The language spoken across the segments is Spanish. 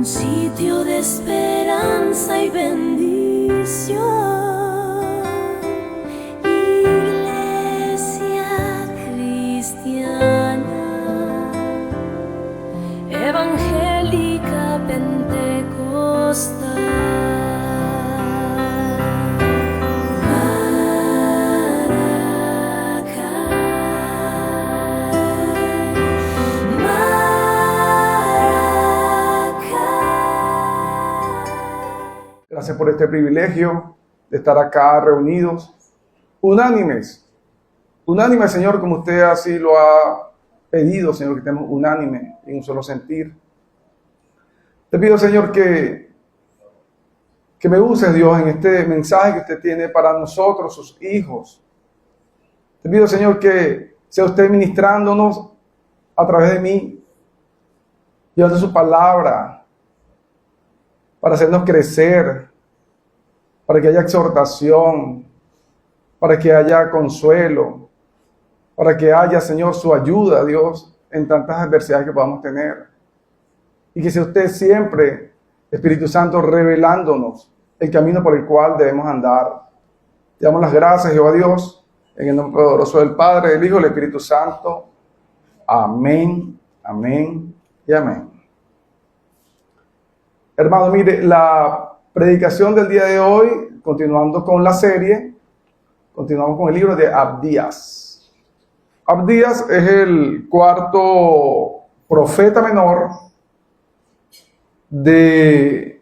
un sitio de esperanza y bendición. Iglesia cristiana, evangélica pentecostal. Gracias por este privilegio de estar acá reunidos, unánimes, Señor, como usted así lo ha pedido, Señor, que estemos unánime en un solo sentir. Te pido, Señor, que me uses, Dios, en este mensaje que usted tiene para nosotros, sus hijos. Te pido, Señor, que sea usted ministrándonos a través de mí, llevando su palabra para hacernos crecer, para que haya exhortación, para que haya consuelo, para que haya, Señor, su ayuda, Dios, en tantas adversidades que podamos tener. Y que sea usted siempre, Espíritu Santo, revelándonos el camino por el cual debemos andar. Te damos las gracias, Jehová Dios, en el nombre poderoso del Padre, del Hijo y del Espíritu Santo. Amén, amén y amén. Hermano, mire, la predicación del día de hoy, continuando con la serie, continuamos con el libro de Abdías. Abdías es el cuarto profeta menor del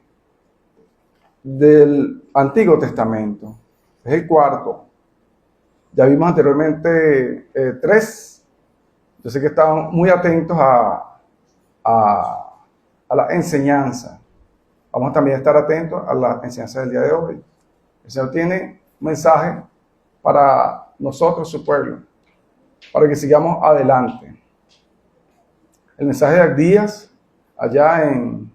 Antiguo Testamento. Es el cuarto. Ya vimos anteriormente tres. Yo sé que estaban muy atentos a la enseñanza. Vamos también a estar atentos a la enseñanza del día de hoy. El Señor tiene un mensaje para nosotros, su pueblo, para que sigamos adelante. El mensaje de Abdías, allá en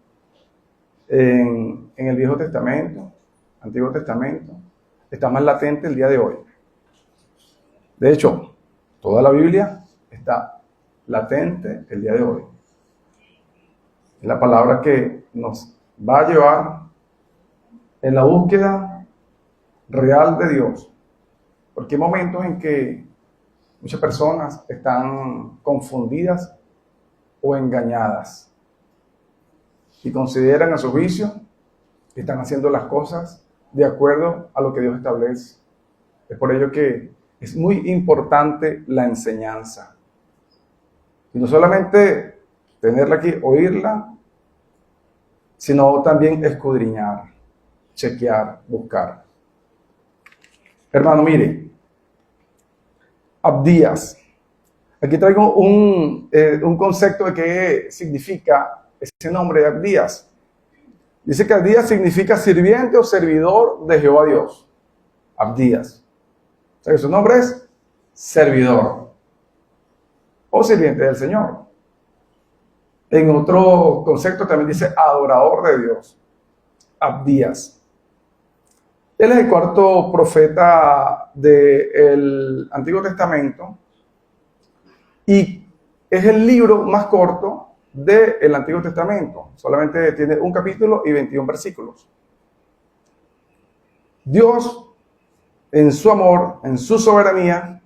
el Viejo Testamento, Antiguo Testamento, está más latente el día de hoy. De hecho, toda la Biblia está latente el día de hoy. Es la palabra que nos va a llevar en la búsqueda real de Dios. Porque hay momentos en que muchas personas están confundidas o engañadas y consideran a su juicio que están haciendo las cosas de acuerdo a lo que Dios establece. Es por ello que es muy importante la enseñanza. Y no solamente tenerla aquí, oírla, sino también escudriñar, chequear, buscar. Hermano, mire, Abdías. Aquí traigo un concepto de qué significa ese nombre de Abdías. Dice que Abdías significa sirviente o servidor de Jehová Dios. Abdías. O sea que su nombre es servidor o sirviente del Señor. En otro concepto también dice adorador de Dios. Abdías. Él es el cuarto profeta del Antiguo Testamento y es el libro más corto del Antiguo Testamento. Solamente tiene un capítulo y 21 versículos. Dios, en su amor, en su soberanía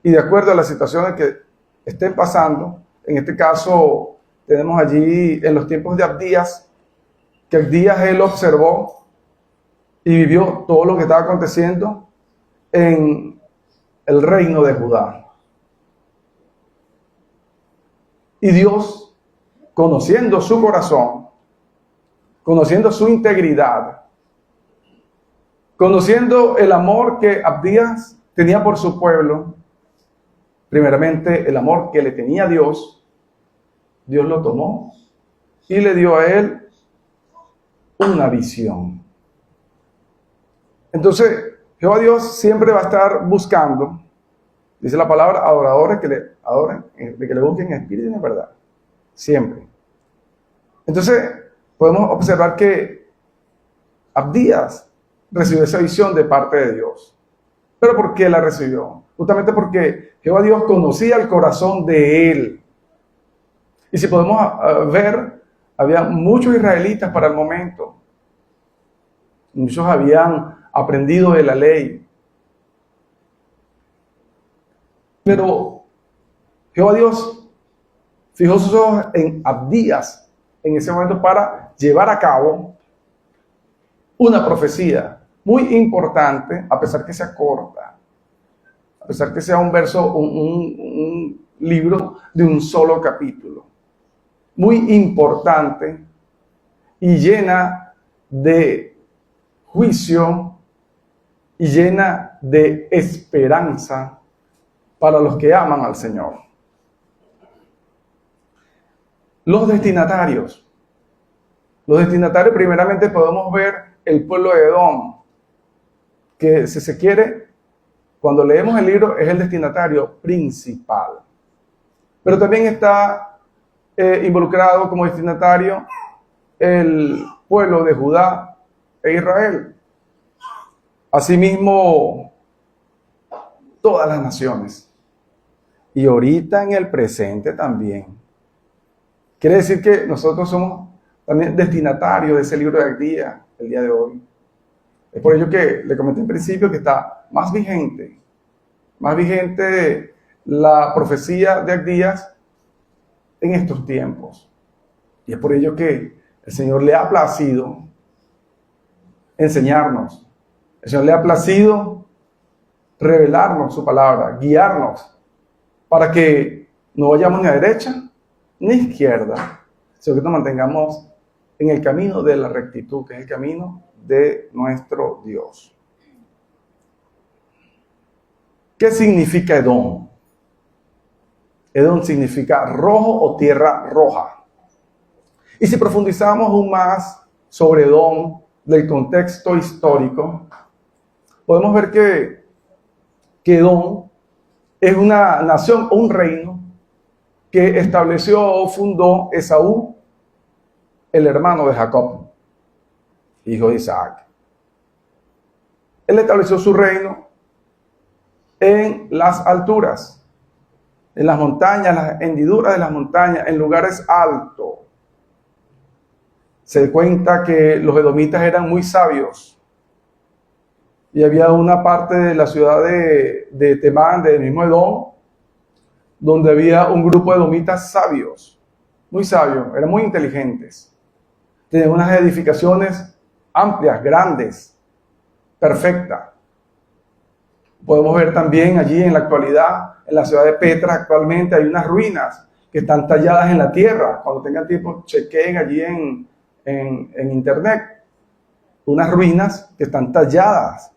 y de acuerdo a las situaciones que estén pasando, en este caso tenemos allí en los tiempos de Abdías, que Abdías él observó y vivió todo lo que estaba aconteciendo en el reino de Judá. Y Dios, conociendo su corazón, conociendo su integridad, conociendo el amor que Abdías tenía por su pueblo, primeramente el amor que le tenía a Dios, Dios lo tomó y le dio a él una visión. Entonces, Jehová Dios siempre va a estar buscando, dice la palabra, adoradores que le adoren, de que le busquen en espíritu y en verdad. Siempre. Entonces, podemos observar que Abdías recibió esa visión de parte de Dios. ¿Pero por qué la recibió? Justamente porque Jehová Dios conocía el corazón de él. Y si podemos ver Había muchos israelitas para el momento. Muchos habían aprendido de la ley. Pero Jehová Dios fijó sus ojos en Abdías en ese momento para llevar a cabo una profecía muy importante, a pesar que sea corta, a pesar que sea un verso, un libro de un solo capítulo. Muy importante y llena de juicio y llena de esperanza para los que aman al Señor. Los destinatarios. Los destinatarios, primeramente podemos ver el pueblo de Edom, que si se quiere, cuando leemos el libro, es el destinatario principal. Pero también está involucrado como destinatario el pueblo de Judá e Israel. Asimismo, todas las naciones. Y ahorita en el presente también. Quiere decir que nosotros somos también destinatarios de ese libro de Abdías el día de hoy. Es por ello que le comenté en principio que está más vigente la profecía de Abdías en estos tiempos. Y es por ello que el Señor le ha placido enseñarnos. El Señor le ha placido revelarnos su palabra, guiarnos, para que no vayamos ni a derecha ni a izquierda, sino que nos mantengamos en el camino de la rectitud, que es el camino de nuestro Dios. ¿Qué significa Edom? Edom significa rojo o tierra roja. Y si profundizamos aún más sobre Edom, del contexto histórico, podemos ver que Edom es una nación o un reino que estableció o fundó Esaú, el hermano de Jacob, hijo de Isaac. Él estableció su reino en las alturas, en las montañas, las hendiduras de las montañas, en lugares altos. Se cuenta que los edomitas eran muy sabios. Y había una parte de la ciudad de Temán, del mismo Edom, donde había un grupo de edomitas sabios, muy sabios, eran muy inteligentes. Tenían unas edificaciones amplias, grandes, perfectas. Podemos ver también allí en la actualidad, en la ciudad de Petra, actualmente hay unas ruinas que están talladas en la tierra. Cuando tengan tiempo, chequeen allí en internet. Unas ruinas que están talladas.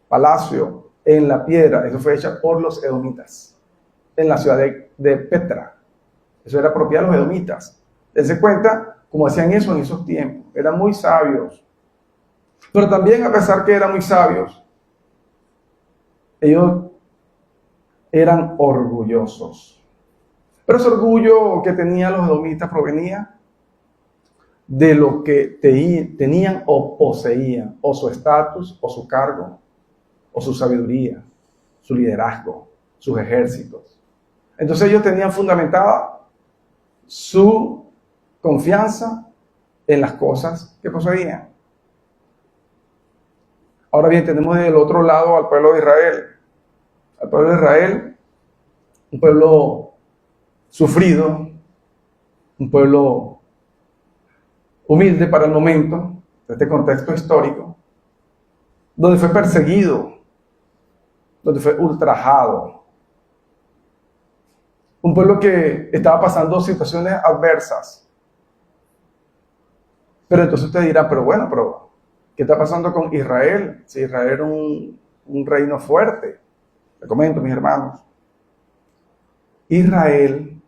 Palacio en la piedra. Eso fue hecho por los edomitas. En la ciudad de Petra. Eso era propiedad de los edomitas. Dense cuenta cómo hacían eso en esos tiempos. Eran muy sabios. Pero también, a pesar que eran muy sabios, ellos eran orgullosos. Pero ese orgullo que tenían los edomitas provenía de lo que tenían o poseían, o su estatus, o su cargo, o su sabiduría, su liderazgo, sus ejércitos. Entonces ellos tenían fundamentada su confianza en las cosas que poseían. Ahora bien, tenemos del otro lado al pueblo de Israel. Al pueblo de Israel, un pueblo sufrido, un pueblo humilde para el momento, de este contexto histórico, donde fue perseguido, donde fue ultrajado. Un pueblo que estaba pasando situaciones adversas. Pero entonces usted dirá, pero ¿qué está pasando con Israel? Si Israel era un reino fuerte. Les comento, mis hermanos. Israel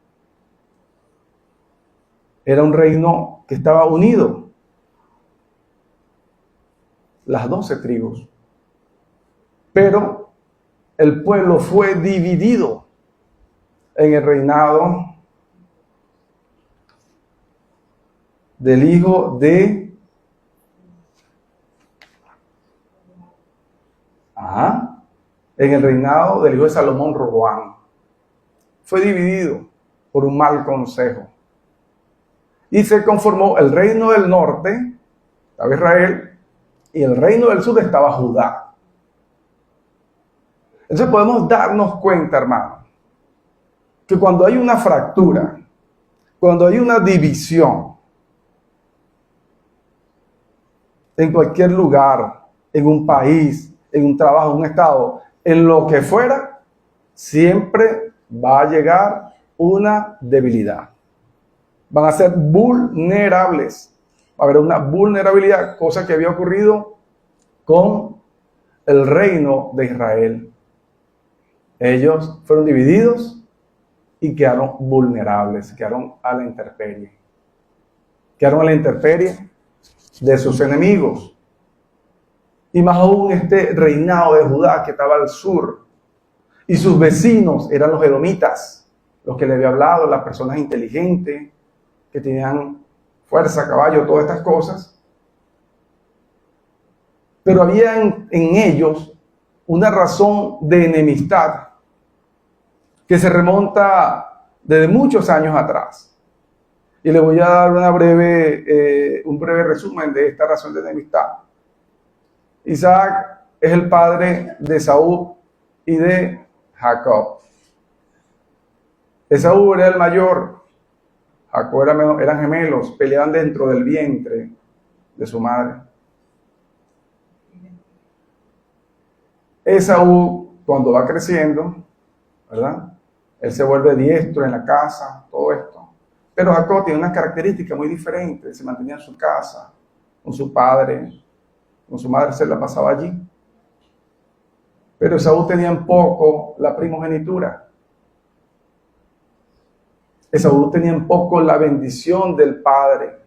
era un reino que estaba unido. Las 12 tribus. Pero el pueblo fue dividido en el reinado del hijo de en el reinado del hijo de Salomón, Roboam. Fue dividido por un mal consejo. Y se conformó el reino del norte, estaba Israel, y el reino del sur estaba Judá. Entonces podemos darnos cuenta, hermano, que cuando hay una fractura, cuando hay una división, en cualquier lugar, en un país, en un trabajo, en un estado, en lo que fuera, siempre va a llegar una debilidad. Van a ser vulnerables. Va a haber una vulnerabilidad, cosa que había ocurrido con el reino de Israel. Ellos fueron divididos y quedaron vulnerables, quedaron a la intemperie. Quedaron a la intemperie de sus enemigos. Y más aún este reinado de Judá que estaba al sur. Y sus vecinos eran los edomitas, los que le había hablado, las personas inteligentes, que tenían fuerza, caballo, todas estas cosas. Pero había en ellos una razón de enemistad que se remonta desde muchos años atrás. Y le voy a dar un breve resumen de esta razón de enemistad. Isaac es el padre de Esaú y de Jacob. Esaú era el mayor, Jacob era menor, eran gemelos, peleaban dentro del vientre de su madre. Esaú, cuando va creciendo, ¿verdad? Él se vuelve diestro en la casa, todo esto. Pero Jacob tiene una característica muy diferente. Se mantenía en su casa, con su padre, con su madre se la pasaba allí. Pero Esaú tenía en poco la primogenitura. Esaú tenía en poco la bendición del padre.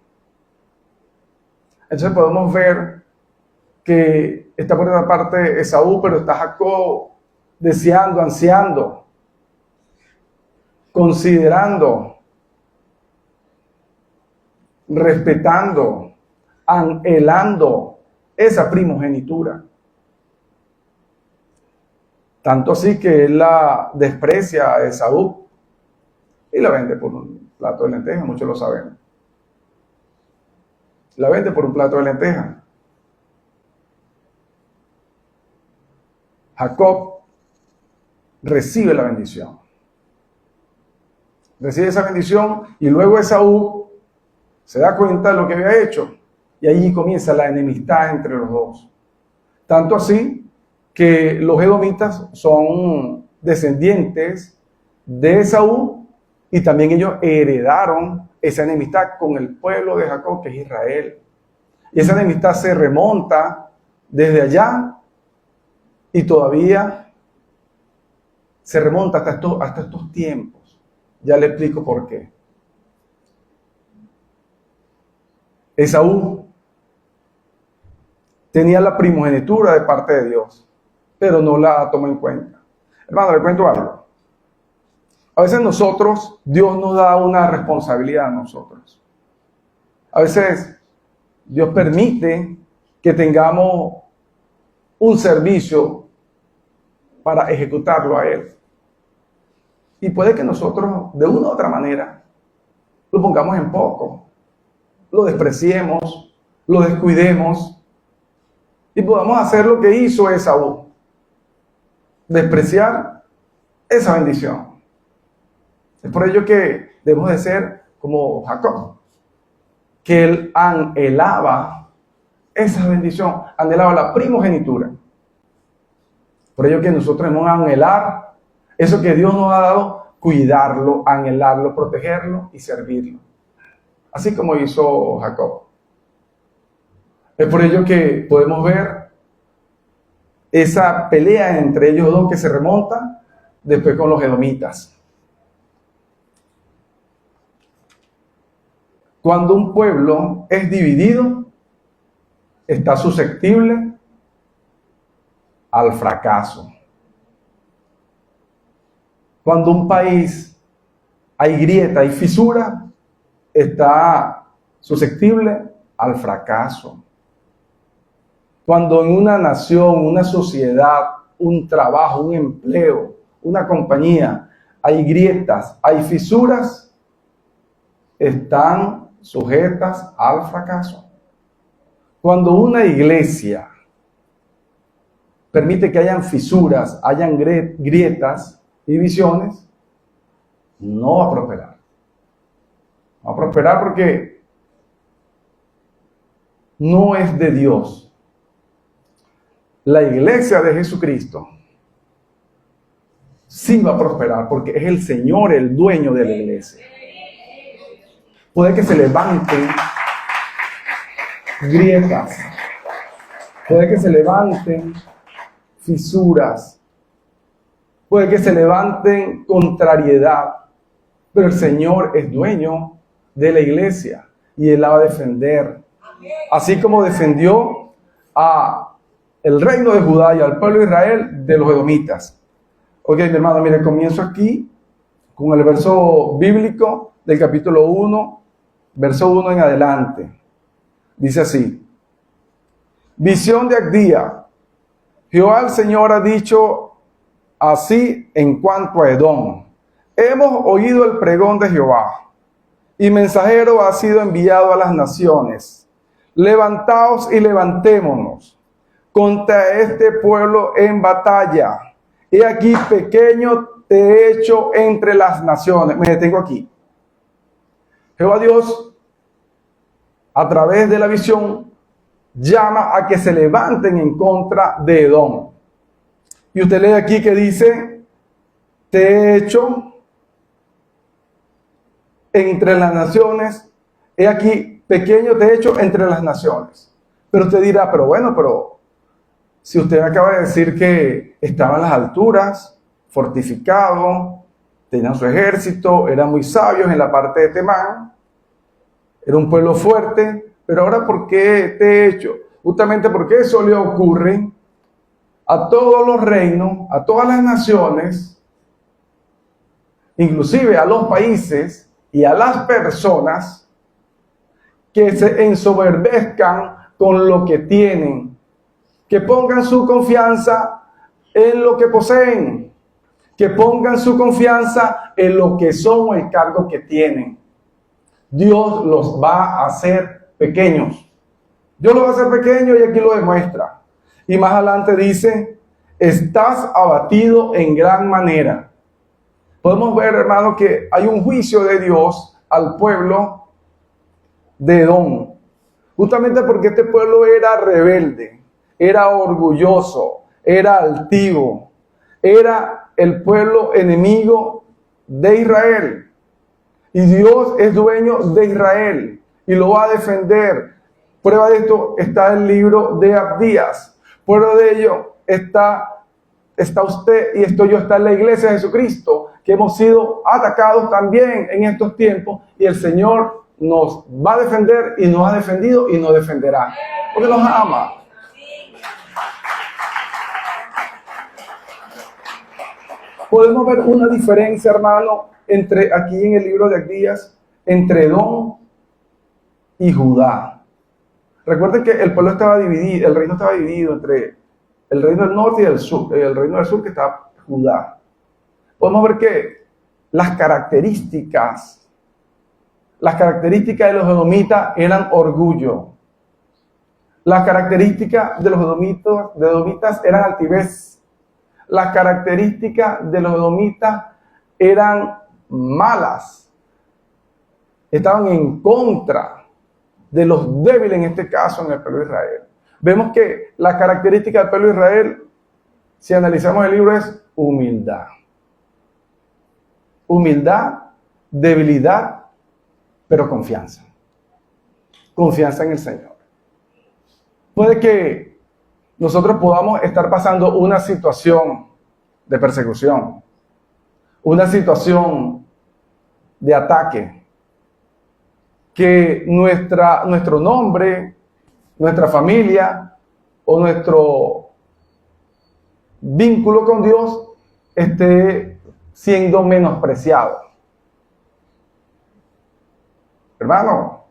Entonces podemos ver que está por una parte Esaú, pero está Jacob deseando, ansiando, considerando, respetando, anhelando esa primogenitura. Tanto así que él la desprecia a Esaú y la vende por un plato de lentejas, muchos lo saben. La vende por un plato de lentejas. Jacob recibe la bendición. Recibe esa bendición y luego Esaú se da cuenta de lo que había hecho. Y allí comienza la enemistad entre los dos. Tanto así que los edomitas son descendientes de Esaú y también ellos heredaron esa enemistad con el pueblo de Jacob, que es Israel. Y esa enemistad se remonta desde allá y todavía se remonta hasta estos tiempos. Ya le explico por qué. Esaú tenía la primogenitura de parte de Dios, pero no la tomó en cuenta. Hermano, le cuento algo. A veces Dios nos da una responsabilidad a nosotros. A veces Dios permite que tengamos un servicio para ejecutarlo a Él. Y puede que nosotros, de una u otra manera, lo pongamos en poco, lo despreciemos, lo descuidemos, y podamos hacer lo que hizo Esaú, despreciar esa bendición. Es por ello que debemos de ser como Jacob, que él anhelaba esa bendición, anhelaba la primogenitura. Por ello que nosotros debemos anhelar eso que Dios nos ha dado, cuidarlo, anhelarlo, protegerlo y servirlo. Así como hizo Jacob. Es por ello que podemos ver esa pelea entre ellos dos que se remonta después con los edomitas. Cuando un pueblo es dividido, está susceptible al fracaso. Cuando un país hay grieta, hay fisura, está susceptible al fracaso. Cuando en una nación, una sociedad, un trabajo, un empleo, una compañía, hay grietas, hay fisuras, están sujetas al fracaso. Cuando una iglesia permite que hayan fisuras, hayan grietas y divisiones, no va a prosperar. No va a prosperar porque no es de Dios. La iglesia de Jesucristo sí va a prosperar porque es el Señor el dueño de la iglesia. Puede que se levanten grietas, puede que se levanten fisuras, puede que se levanten contrariedad, pero el Señor es dueño de la iglesia y Él la va a defender. Así como defendió a el reino de Judá y al pueblo de Israel de los edomitas. Ok, mi hermano, mire, comienzo aquí con el verso bíblico del capítulo 1, verso 1 en adelante. Dice así: visión de Agdía. Jehová el Señor ha dicho así en cuanto a Edom: hemos oído el pregón de Jehová, y mensajero ha sido enviado a las naciones. Levantaos y levantémonos contra este pueblo en batalla. He aquí, pequeño te he hecho entre las naciones. Me detengo aquí. Jehová Dios, a través de la visión, llama a que se levanten en contra de Edom. Y usted lee aquí que dice: te he hecho entre las naciones. He aquí, pequeño te he hecho entre las naciones. Pero usted dirá: pero bueno, pero si usted acaba de decir que estaba en las alturas, fortificado, tenían su ejército, eran muy sabios en la parte de Temán, era un pueblo fuerte, pero ahora ¿por qué te he hecho? Justamente porque eso le ocurre a todos los reinos, a todas las naciones, inclusive a los países y a las personas que se ensoberbezcan con lo que tienen, que pongan su confianza en lo que poseen, que pongan su confianza en lo que son o el cargo que tienen. Dios los va a hacer pequeños. Dios los va a hacer pequeños y aquí lo demuestra. Y más adelante dice: estás abatido en gran manera. Podemos ver, hermano, que hay un juicio de Dios al pueblo de Edom, justamente porque este pueblo era rebelde, era orgulloso, era altivo, era el pueblo enemigo de Israel. Y Dios es dueño de Israel y lo va a defender. Prueba de esto está el libro de Abdías. Prueba de ello está usted y estoy yo, está en la iglesia de Jesucristo, que hemos sido atacados también en estos tiempos, y el Señor nos va a defender y nos ha defendido y nos defenderá, porque nos ama. Podemos ver una diferencia, hermano, entre aquí en el libro de Abdías, entre Edom y Judá. Recuerden que el pueblo estaba dividido, el reino estaba dividido entre el reino del norte y el sur, el reino del sur, que está Judá. Podemos ver que las características de los edomitas eran orgullo. Las características de los edomitas eran altivez. Las características de los edomitas eran malas. Estaban en contra de los débiles, en este caso en el pueblo de Israel. Vemos que la característica del pueblo de Israel, si analizamos el libro, es humildad. Humildad, debilidad, pero confianza. Confianza en el Señor. Puede que nosotros podamos estar pasando una situación de persecución, una situación de ataque, que nuestro nombre, nuestra familia o nuestro vínculo con Dios esté siendo menospreciado. Hermano,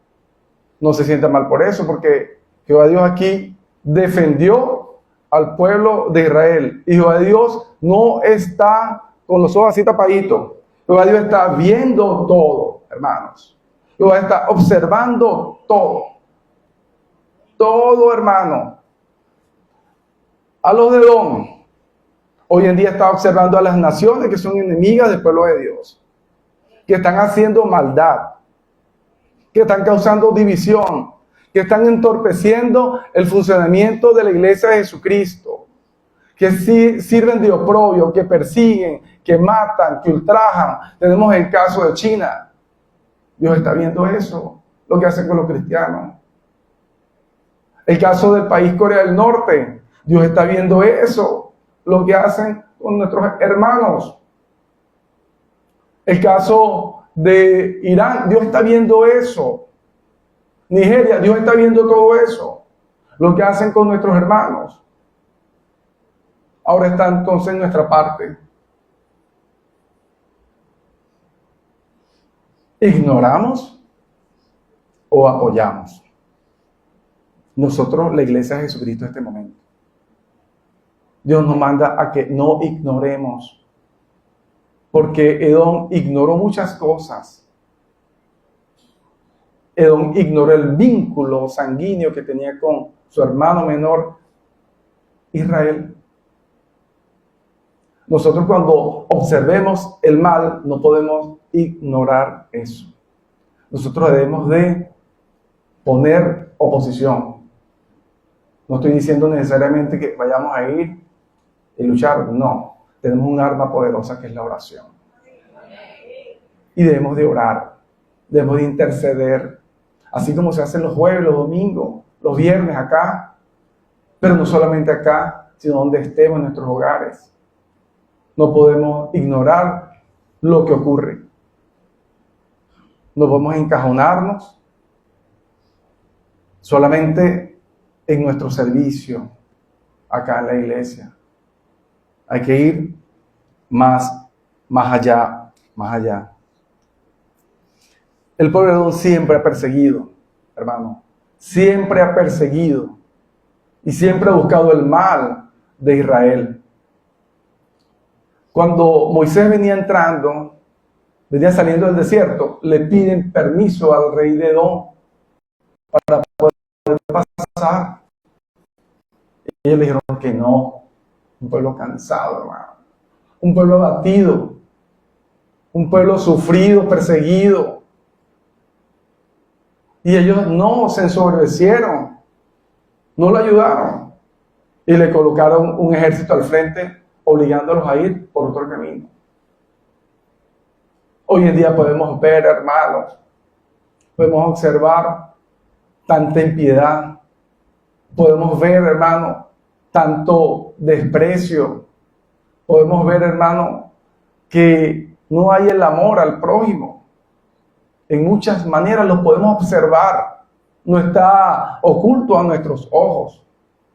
no se sienta mal por eso, porque Jehová Dios aquí defendió al pueblo de Israel. Y Jehová Dios no está con los ojos así tapaditos. Jehová Dios está viendo todo, hermanos. Jehová está observando todo. Todo, hermano. A los de Edom. Hoy en día está observando a las naciones que son enemigas del pueblo de Dios. Que están haciendo maldad. Que están causando división. Que están entorpeciendo el funcionamiento de la iglesia de Jesucristo. Que sí sirven de oprobio, que persiguen, que matan, que ultrajan. Tenemos el caso de China. Dios está viendo eso, lo que hacen con los cristianos. El caso del país Corea del Norte. Dios está viendo eso, lo que hacen con nuestros hermanos. El caso de Irán, Dios está viendo eso. Nigeria, Dios está viendo todo eso, lo que hacen con nuestros hermanos. Ahora está entonces en nuestra parte. ¿Ignoramos o apoyamos? Nosotros, la iglesia de Jesucristo, en este momento. Dios nos manda a que no ignoremos, porque Edom ignoró muchas cosas. Edom ignoró el vínculo sanguíneo que tenía con su hermano menor, Israel. Nosotros cuando observemos el mal, no podemos ignorar eso. Nosotros debemos de poner oposición. No estoy diciendo necesariamente que vayamos a ir y luchar. No, tenemos un arma poderosa que es la oración. Y debemos de orar, debemos de interceder, así como se hacen los jueves, los domingos, los viernes acá, pero no solamente acá, sino donde estemos en nuestros hogares. No podemos ignorar lo que ocurre. No podemos encajonarnos solamente en nuestro servicio acá en la iglesia. Hay que ir más allá. El pueblo de Edom siempre ha perseguido, hermano. Siempre ha perseguido. Y siempre ha buscado el mal de Israel. Cuando Moisés venía entrando, venía saliendo del desierto, le piden permiso al rey de Edom para poder pasar. Y ellos le dijeron que no. Un pueblo cansado, hermano. Un pueblo abatido. Un pueblo sufrido, perseguido. Y ellos no se ensoberbecieron. No lo ayudaron. Y le colocaron un ejército al frente, obligándolos a ir por otro camino. Hoy en día podemos ver, hermanos, podemos observar tanta impiedad, podemos ver, hermano, tanto desprecio, podemos ver, hermano, que no hay el amor al prójimo. En muchas maneras lo podemos observar, no está oculto a nuestros ojos,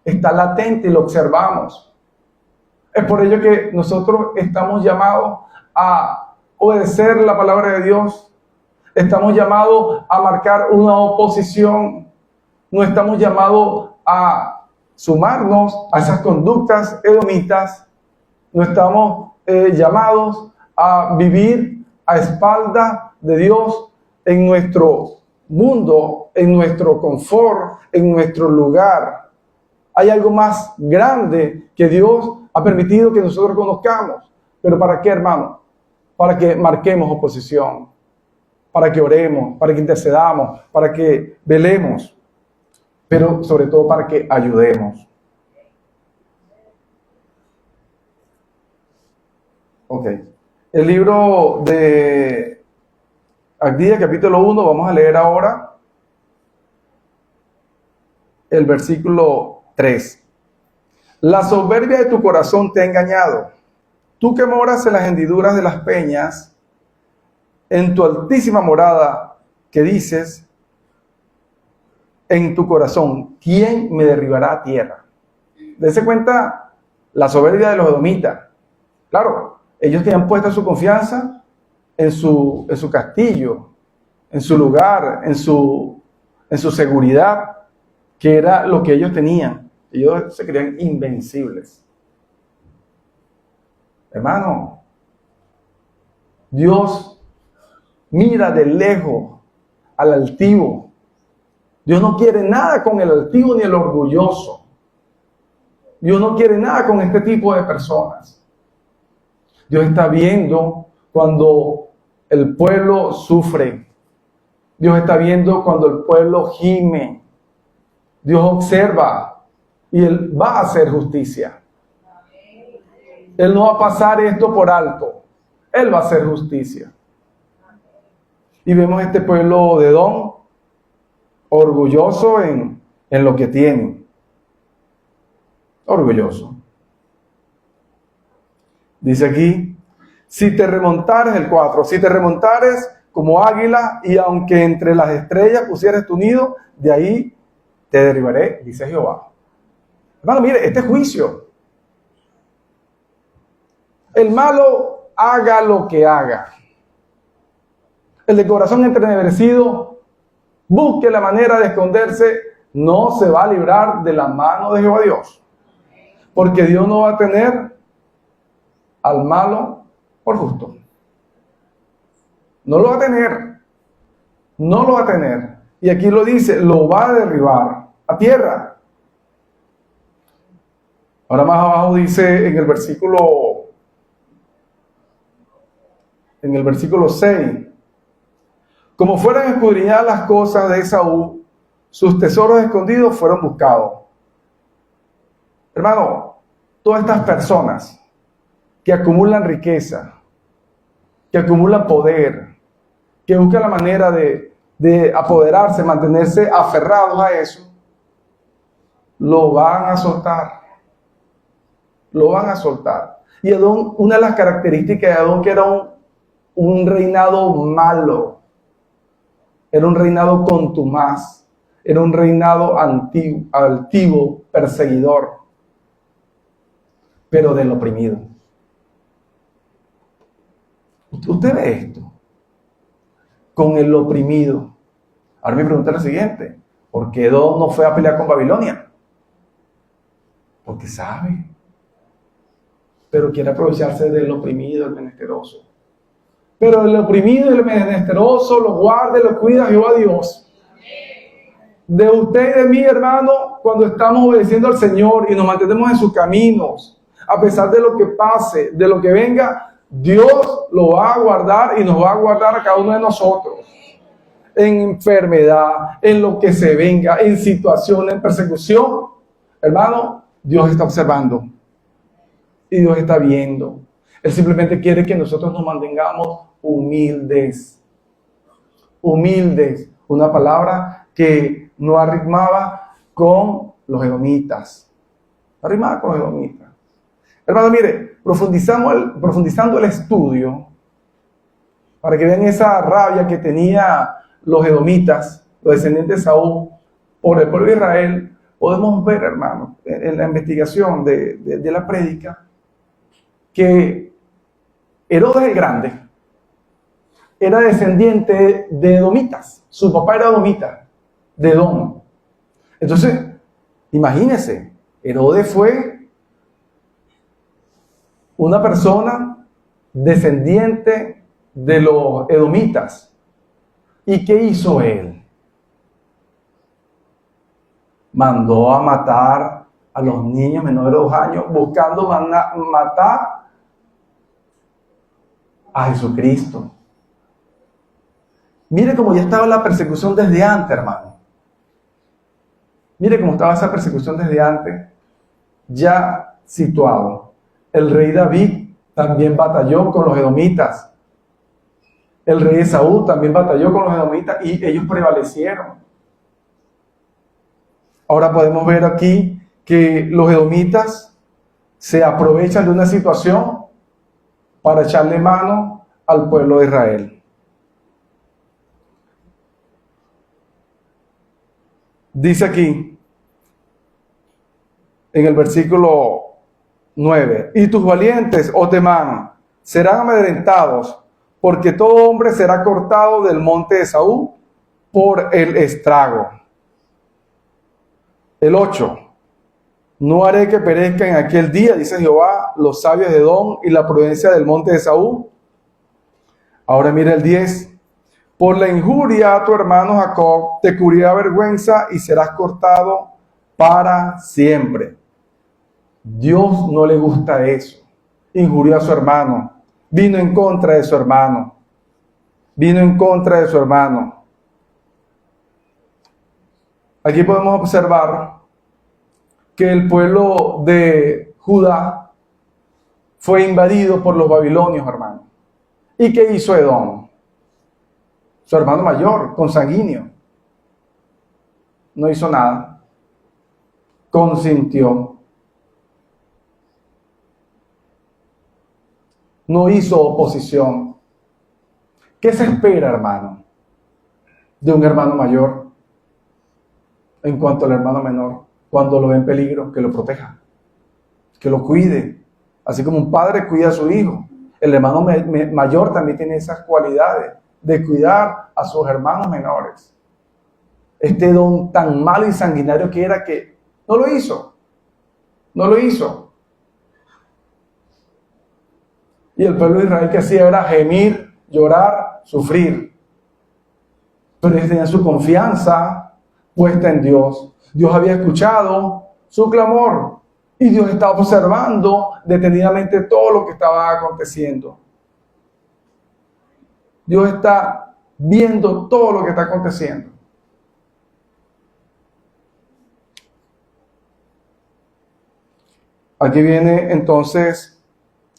está latente y lo observamos. Es por ello que nosotros estamos llamados a obedecer la palabra de Dios. Estamos llamados a marcar una oposición. No estamos llamados a sumarnos a esas conductas edomitas. No estamos llamados a vivir a espalda de Dios en nuestro mundo, en nuestro confort, en nuestro lugar. Hay algo más grande que Dios ha permitido que nosotros conozcamos. ¿Pero para qué, hermano? Para que marquemos oposición, para que oremos, para que intercedamos, para que velemos, pero sobre todo para que ayudemos. Ok. El libro de Abdías, capítulo 1, vamos a leer ahora el versículo 3. La soberbia de tu corazón te ha engañado. Tú que moras en las hendiduras de las peñas, en tu altísima morada, que dices en tu corazón, ¿quién me derribará a tierra? Dese cuenta la soberbia de los edomitas. Claro, ellos tenían puesta su confianza en su castillo, en su lugar, en su seguridad, que era lo que ellos tenían. Ellos se creían invencibles. Hermano, Dios mira de lejos al altivo. Dios no quiere nada con el altivo ni el orgulloso. Dios no quiere nada con este tipo de personas. Dios está viendo cuando el pueblo sufre. Dios está viendo cuando el pueblo gime. Dios observa y Él va a hacer justicia. Él no va a pasar esto por alto. Él va a hacer justicia. Y vemos este pueblo de Edom orgulloso en lo que tiene. Orgulloso. Dice aquí, si te remontares, el 4, si te remontares como águila y aunque entre las estrellas pusieres tu nido, de ahí te derribaré, dice Jehová. Hermano, mire, este juicio. El malo haga lo que haga. El de corazón entenebrecido busque la manera de esconderse, no se va a librar de la mano de Jehová Dios. Porque Dios no va a tener al malo por justo. No lo va a tener. No lo va a tener. Y aquí lo dice, lo va a derribar a tierra. Ahora más abajo dice en el versículo 6, como fueran escudriñadas las cosas de Esaú, sus tesoros escondidos fueron buscados. Hermano, todas estas personas que acumulan riqueza, que acumulan poder, que buscan la manera de apoderarse, mantenerse aferrados a eso, lo van a soltar. Lo van a soltar. Y Edom, una de las características de Edom, que era un reinado malo, era un reinado contumaz, era un reinado altivo, perseguidor, pero del oprimido. Usted ve esto con el oprimido. Ahora me pregunta lo siguiente, ¿por qué Edom no fue a pelear con Babilonia? Porque sabe, pero quiere aprovecharse del oprimido, el menesteroso. Pero el oprimido y el menesteroso lo guarda y lo cuida Jehová Dios. De usted y de mí, hermano, cuando estamos obedeciendo al Señor y nos mantenemos en sus caminos, a pesar de lo que pase, de lo que venga, Dios lo va a guardar y nos va a guardar a cada uno de nosotros. En enfermedad, en lo que se venga, en situación, en persecución. Hermano, Dios está observando. Y Dios está viendo. Él simplemente quiere que nosotros nos mantengamos humildes. Humildes. Una palabra que no arrimaba con los edomitas. No arrimaba con los edomitas. Hermano, mire, profundizando el estudio, para que vean esa rabia que tenía los edomitas, los descendientes de Saúl, por el pueblo de Israel, podemos ver, hermano, en la investigación de la prédica, que Herodes el Grande era descendiente de edomitas. Su papá era edomita, de Edom. Entonces, imagínense, Herodes fue una persona descendiente de los edomitas. ¿Y qué hizo él? Mandó a matar a los niños menores de 2 años, buscando matar a Jesucristo. Mire cómo ya estaba la persecución desde antes, hermano. Mire cómo estaba esa persecución desde antes, ya situado. El rey David también batalló con los edomitas. El rey Esaú también batalló con los edomitas y ellos prevalecieron. Ahora podemos ver aquí que los edomitas se aprovechan de una situación para echarle mano al pueblo de Israel. Dice aquí, en el versículo 9, y tus valientes, oh Temán, serán amedrentados, porque todo hombre será cortado del monte de Saúl por el estrago. El 8, no haré que perezca en aquel día, dice Jehová, los sabios de Edom y la prudencia del monte de Saúl. Ahora mira el 10, Por la injuria a tu hermano Jacob te cubrirá vergüenza y serás cortado para siempre. Dios no le gusta eso. Injurió a su hermano. Vino en contra de su hermano. Vino en contra de su hermano. Aquí podemos observar que el pueblo de Judá fue invadido por los babilonios, hermano. ¿Y qué hizo Edom? Su hermano mayor, consanguíneo. No hizo nada. Consintió. No hizo oposición. ¿Qué se espera, hermano, de un hermano mayor en cuanto al hermano menor? Cuando lo ve en peligro, que lo proteja, que lo cuide. Así como un padre cuida a su hijo, el hermano mayor también tiene esas cualidades de cuidar a sus hermanos menores. Este don tan malo y sanguinario que era, que no lo hizo. No lo hizo. Y el pueblo de Israel, que hacía era gemir, llorar, sufrir. Pero ellos tenían su confianza puesta en Dios. Dios había escuchado su clamor y Dios estaba observando detenidamente todo lo que estaba aconteciendo. Dios está viendo todo lo que está aconteciendo. Aquí viene entonces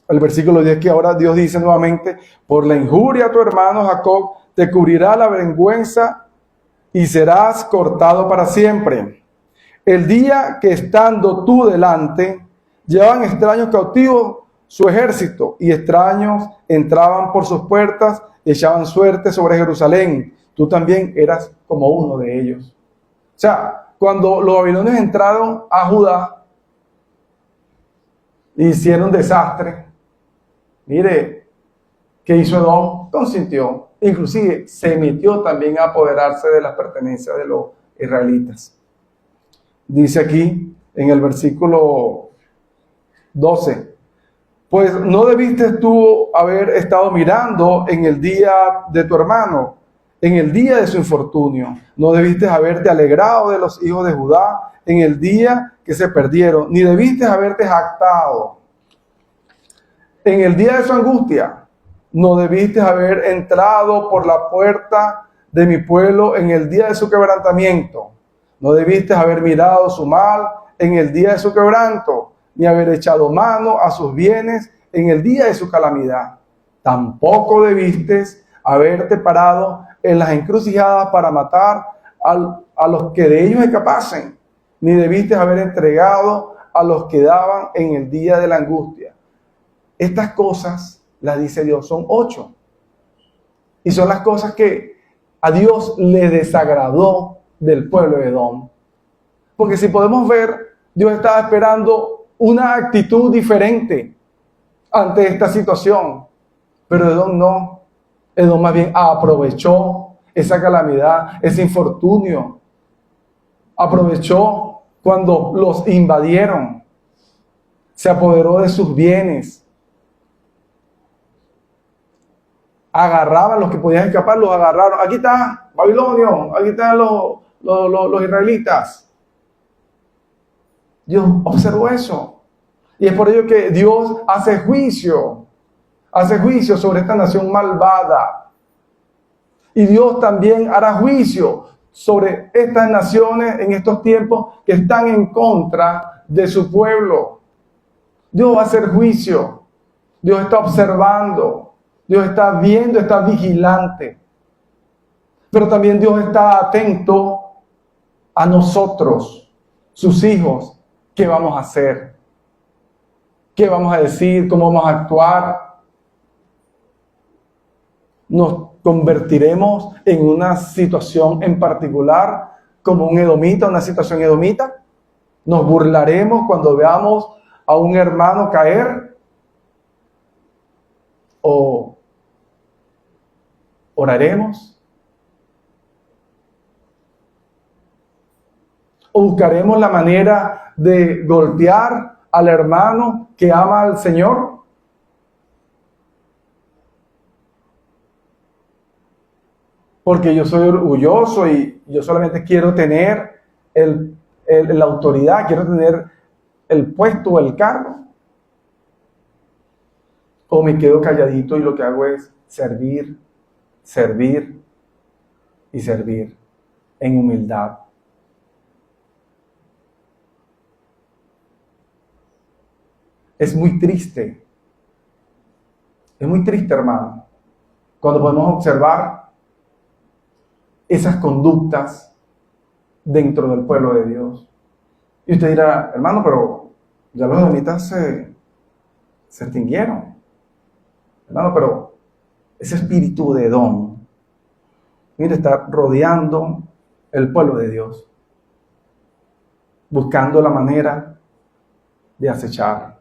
el versículo 10, que ahora Dios dice nuevamente: por la injuria a tu hermano Jacob te cubrirá la vergüenza y serás cortado para siempre. El día que estando tú delante, llevaban extraños cautivos su ejército, y extraños entraban por sus puertas y echaban suerte sobre Jerusalén. Tú también eras como uno de ellos. O sea, cuando los babilonios entraron a Judá, hicieron desastre. Mire, ¿qué hizo Edom? Consintió. Inclusive se metió también a apoderarse de las pertenencias de los israelitas. Dice aquí en el versículo 12: pues no debiste tú haber estado mirando en el día de tu hermano, en el día de su infortunio. No debiste haberte alegrado de los hijos de Judá en el día que se perdieron, ni debiste haberte jactado en el día de su angustia. No debiste haber entrado por la puerta de mi pueblo en el día de su quebrantamiento. No debiste haber mirado su mal en el día de su quebranto, ni haber echado mano a sus bienes en el día de su calamidad. Tampoco debiste haberte parado en las encrucijadas para matar a los que de ellos escapasen, ni debiste haber entregado a los que daban en el día de la angustia. Estas cosas, las dice Dios, son 8. Y son las cosas que a Dios le desagradó del pueblo de Edom. Porque si podemos ver, Dios estaba esperando una actitud diferente ante esta situación. Pero Edom no. Edom más bien aprovechó esa calamidad, ese infortunio. Aprovechó cuando los invadieron. Se apoderó de sus bienes. Agarraban los que podían escapar, los agarraron. Aquí está Babilonio, aquí están los israelitas. Dios observó eso. Y es por ello que Dios hace juicio sobre esta nación malvada. Y Dios también hará juicio sobre estas naciones en estos tiempos que están en contra de su pueblo. Dios va a hacer juicio. Dios está observando. Dios está viendo, está vigilante. Pero también Dios está atento a nosotros, sus hijos. ¿Qué vamos a hacer? ¿Qué vamos a decir? ¿Cómo vamos a actuar? ¿Nos convertiremos en una situación en particular como un edomita, una situación edomita? ¿Nos burlaremos cuando veamos a un hermano caer? ¿O oraremos? ¿O buscaremos la manera de golpear al hermano que ama al Señor? porque yo soy orgulloso y yo solamente quiero tener la autoridad, quiero tener el puesto o el cargo. O me quedo calladito y lo que hago es servir, servir y servir en humildad. Es muy triste, hermano, cuando podemos observar esas conductas dentro del pueblo de Dios. Y usted dirá, hermano, pero ya los edomitas se extinguieron. Hermano, pero ese espíritu de Edom, mire, está rodeando el pueblo de Dios, buscando la manera de acechar,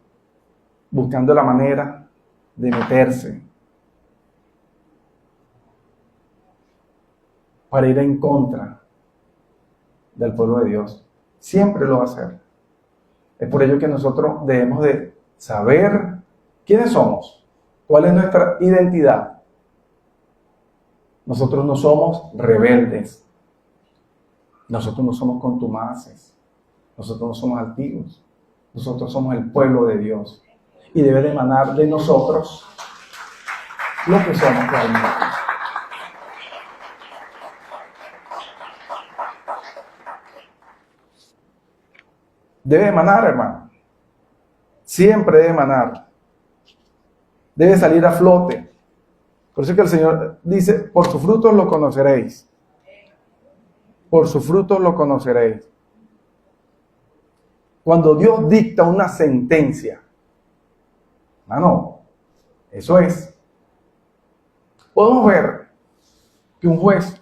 buscando la manera de meterse para ir en contra del pueblo de Dios. Siempre lo va a hacer. Es por ello que nosotros debemos de saber quiénes somos, cuál es nuestra identidad. Nosotros no somos rebeldes, nosotros no somos contumaces, nosotros no somos altivos, nosotros somos el pueblo de Dios y debe de emanar de nosotros lo que somos realmente. Debe emanar, hermano. Siempre debe emanar. Debe salir a flote. Por eso es que el Señor dice, por sus frutos lo conoceréis. Por sus frutos lo conoceréis. Cuando Dios dicta una sentencia, hermano, eso es. Podemos ver que un juez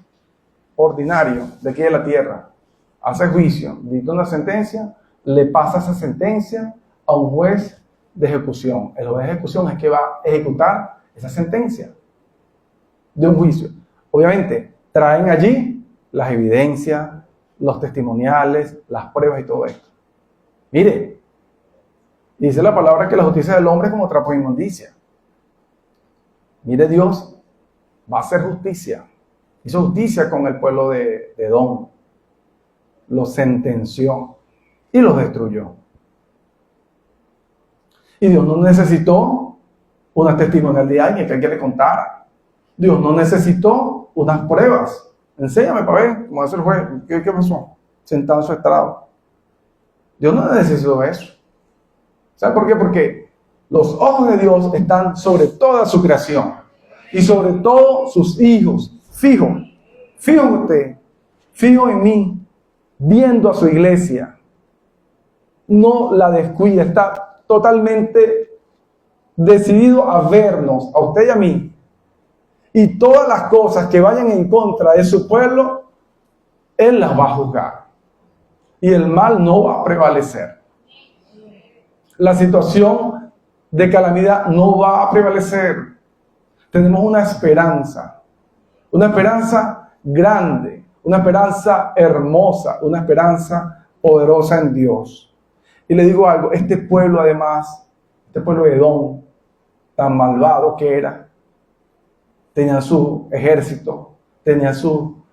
ordinario de aquí de la tierra hace juicio, dicta una sentencia, le pasa esa sentencia a un juez de ejecución. El juez de ejecución es que va a ejecutar esa sentencia de un juicio. Obviamente, traen allí las evidencias, los testimoniales, las pruebas y todo esto. Mire, dice la palabra que la justicia del hombre es como trapo de inmundicia. Mire, Dios va a hacer justicia. Hizo justicia con el pueblo de Edom. Los sentenció y los destruyó. Y Dios no necesitó una testimonial de alguien que le contara. Dios no necesitó unas pruebas. Enséñame para ver cómo hace el juez. ¿Qué pasó? Sentado en su estrado. Dios no necesitó eso. ¿Sabe por qué? Porque los ojos de Dios están sobre toda su creación y sobre todos sus hijos. Fijo en usted, fijo en mí, viendo a su iglesia. No la descuida, está totalmente decidido a vernos, a usted y a mí. Y todas las cosas que vayan en contra de su pueblo, Él las va a juzgar. Y el mal no va a prevalecer. La situación de calamidad no va a prevalecer. Tenemos una esperanza grande, una esperanza hermosa, una esperanza poderosa en Dios. Y le digo algo, este pueblo además, este pueblo de Edom, tan malvado que era, tenía su ejército, tenía su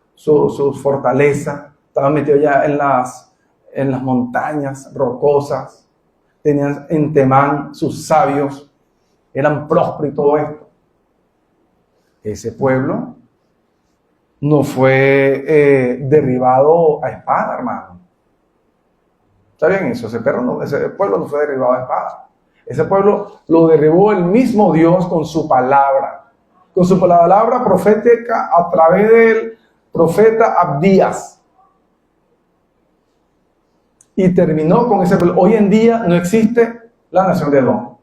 fortaleza, estaba metido ya en las montañas rocosas, tenían en Temán sus sabios, eran prósperos y todo esto. Ese pueblo no fue derribado a espada, hermano. ¿Está bien eso? Ese pueblo no fue derribado a espada. Ese pueblo lo derribó el mismo Dios con su palabra. Con su palabra profética a través del profeta Abdías. Y terminó con ese pueblo. Hoy en día no existe la nación de Edom.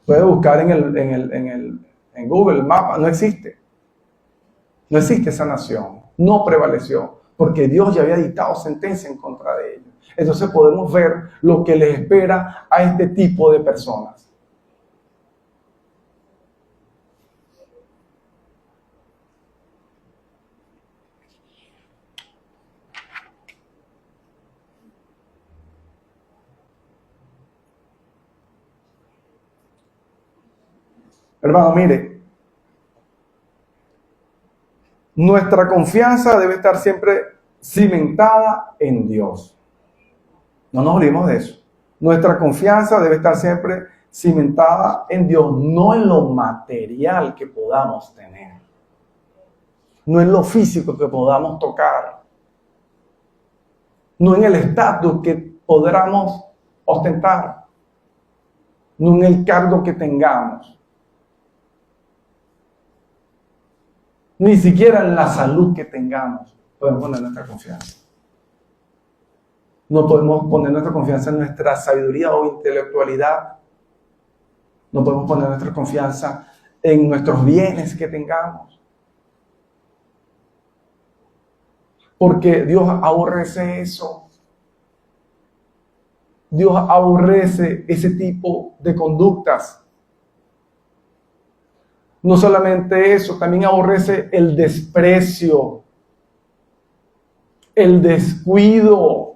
Puede buscar en Google el mapa. No existe. No existe esa nación. No prevaleció. Porque Dios ya había dictado sentencia en contra de ellos. Entonces podemos ver lo que les espera a este tipo de personas. Hermano, mire, Nuestra confianza debe estar siempre cimentada en Dios. No nos olvidemos de eso. Nuestra confianza debe estar siempre cimentada en Dios, no en lo material que podamos tener, no en lo físico que podamos tocar, no en el estatus que podamos ostentar, no en el cargo que tengamos, ni siquiera en la salud que tengamos podemos poner nuestra confianza. No podemos poner nuestra confianza en nuestra sabiduría o intelectualidad. No podemos poner nuestra confianza en nuestros bienes que tengamos. Porque Dios aborrece eso. Dios aborrece ese tipo de conductas. No solamente eso, también aborrece el desprecio, el descuido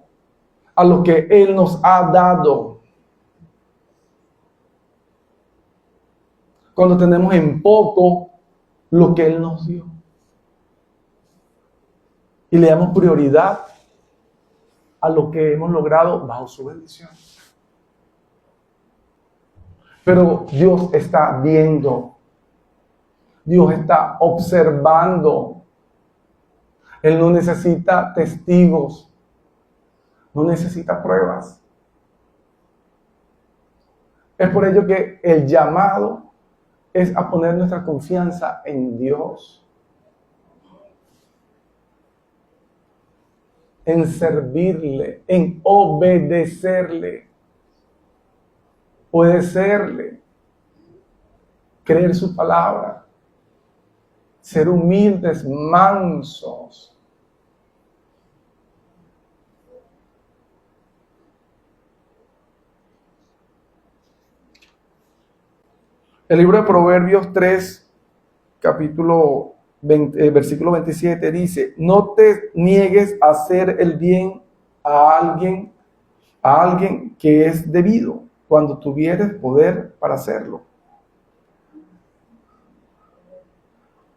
a lo que Él nos ha dado. Cuando tenemos en poco lo que Él nos dio. Y le damos prioridad a lo que hemos logrado bajo su bendición. Pero Dios está viendo. Dios está observando. Él no necesita testigos. No necesita pruebas. Es por ello que el llamado es a poner nuestra confianza en Dios. En servirle, en obedecerle, obedecerle, creer su palabra, ser humildes, mansos. El libro de Proverbios 3, capítulo 20, versículo 27 dice: no te niegues a hacer el bien a alguien que es debido, cuando tuvieres poder para hacerlo.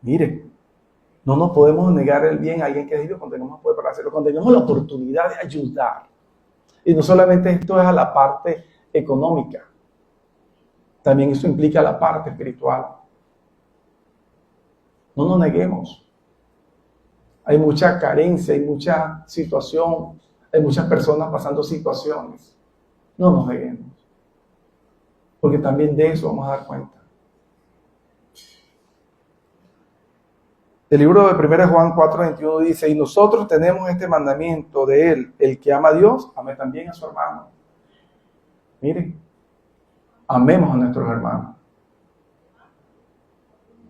Mire, no nos podemos negar el bien a alguien que es debido cuando tengamos poder para hacerlo, cuando tengamos la oportunidad de ayudar. Y no solamente esto es a la parte económica, también eso implica la parte espiritual. No nos neguemos. Hay mucha carencia, hay mucha situación, hay muchas personas pasando situaciones. No nos neguemos. Porque también de eso vamos a dar cuenta. El libro de 1 Juan 4:21 dice: y nosotros tenemos este mandamiento de él, el que ama a Dios, ame también a su hermano. Miren, amemos a nuestros hermanos.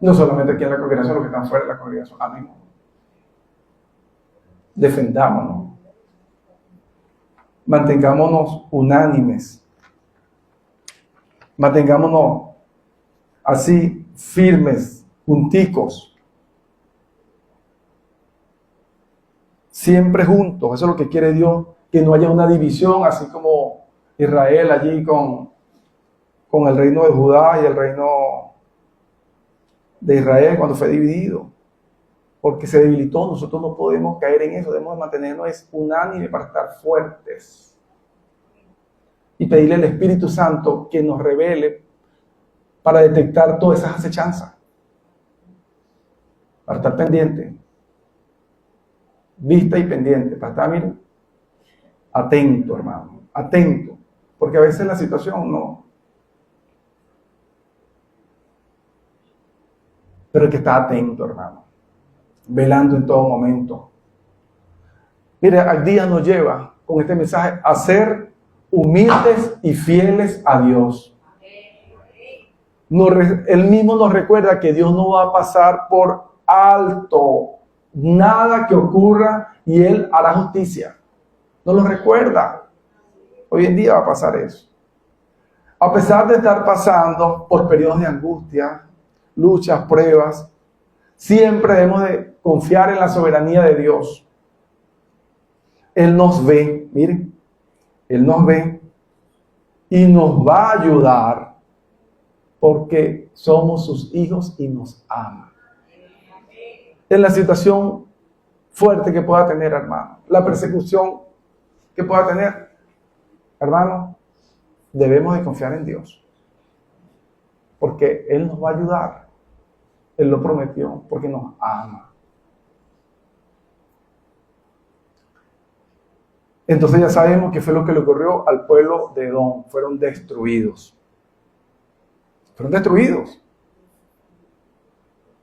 No solamente aquí en la congregación, los que están fuera de la congregación, amemos. Defendámonos. Mantengámonos unánimes. Mantengámonos así, firmes, junticos. Siempre juntos. Eso es lo que quiere Dios, que no haya una división, así como Israel allí con el reino de Judá y el reino de Israel cuando fue dividido, porque se debilitó. Nosotros no podemos caer en eso, debemos mantenernos unánimes para estar fuertes y pedirle al Espíritu Santo que nos revele para detectar todas esas acechanzas, para estar pendiente, vista y pendiente, para estar, miren, atento, hermano, atento, porque a veces la situación no. Pero el que está atento, hermano, velando en todo momento. Mire, al día nos lleva con este mensaje a ser humildes y fieles a Dios. Él mismo nos recuerda que Dios no va a pasar por alto nada que ocurra y Él hará justicia. Nos lo recuerda. Hoy en día va a pasar eso. A pesar de estar pasando por periodos de angustia, luchas, pruebas, siempre debemos de confiar en la soberanía de Dios. Él nos ve, miren, Él nos ve y nos va a ayudar porque somos sus hijos y nos ama. en la situación fuerte que pueda tener, hermano, la persecución que pueda tener, hermano, debemos de confiar en Dios, porque Él nos va a ayudar. Él lo prometió porque nos ama. Entonces ya sabemos qué fue lo que le ocurrió al pueblo de Edom. Fueron destruidos. Fueron destruidos.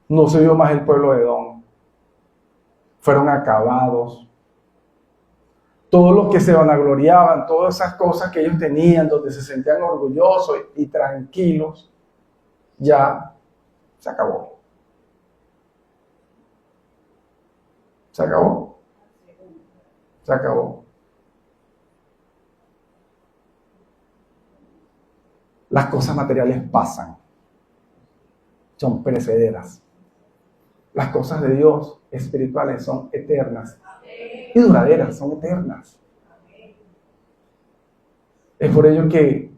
No se vio más el pueblo de Edom. Fueron acabados. Todos los que se vanagloriaban, todas esas cosas que ellos tenían, donde se sentían orgullosos y tranquilos, ya se acabó. Se acabó. Se acabó. Las cosas materiales pasan. Son perecederas. Las cosas de Dios espirituales son eternas y duraderas, son eternas. Es por ello que